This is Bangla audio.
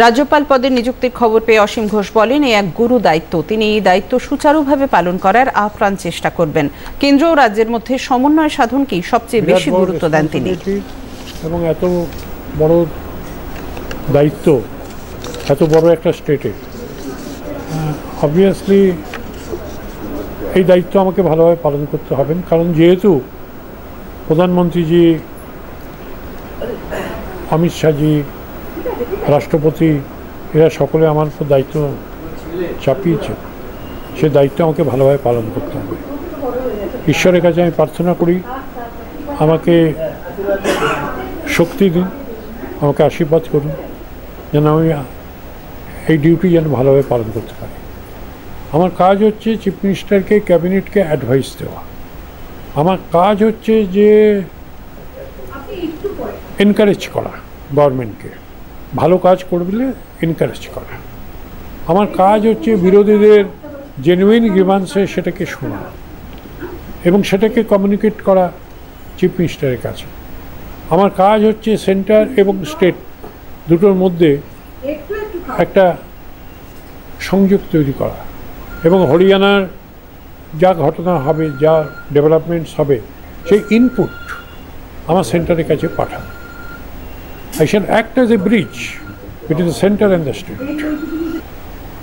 রাজ্যপাল পদে নিযুক্তির খবর পেয়ে অসীম ঘোষ বলেন, এই এক গুরু দায়িত্ব। তিনি এই দায়িত্ব সুচারুভাবে পালন করার আপ্রাণ চেষ্টা করবেন। কেন্দ্র ও রাজ্যের মধ্যে সমন্বয় সাধনকেই সবচেয়ে বেশি গুরুত্ব দেন তিনি। এবং এত বড় দায়িত্ব, এত বড় একটা স্টেটে, অবভিয়াসলি এই দায়িত্ব আমাকে ভালোভাবে পালন করতে হবে। কারণ যেহেতু প্রধানমন্ত্রীজি, অমিত শাহজি, রাষ্ট্রপতি এরা সকলে আমার উপর দায়িত্ব চাপিয়েছে, সে দায়িত্ব আমাকে ভালোভাবে পালন করতে হবে। ঈশ্বরের কাছে আমি প্রার্থনা করি আমাকে শক্তি দিন, আমাকে আশীর্বাদ করুন যেন আমি এই ডিউটি যেন ভালোভাবে পালন করতে পারি। আমার কাজ হচ্ছে চিফ মিনিস্টারকে, ক্যাবিনেটকে অ্যাডভাইস দেওয়া। আমার কাজ হচ্ছে যে এনকারেজ করা গভর্নমেন্টকে, ভালো কাজ করলে এনকারেজ করা। আমার কাজ হচ্ছে বিরোধীদের জেনুইন গ্রিভান্সে সেটাকে শোনা এবং সেটাকে কমিউনিকেট করা চিফ মিনিস্টারের কাছে। আমার কাজ হচ্ছে সেন্টার এবং স্টেট দুটোর মধ্যে একটা সংযোগ তৈরি করা এবং হরিয়ানার যা ঘটনা হবে, যা ডেভেলপমেন্টস হবে, সেই ইনপুট আমার সেন্টারের কাছে পাঠানো। I shall act as a bridge between the center and the state.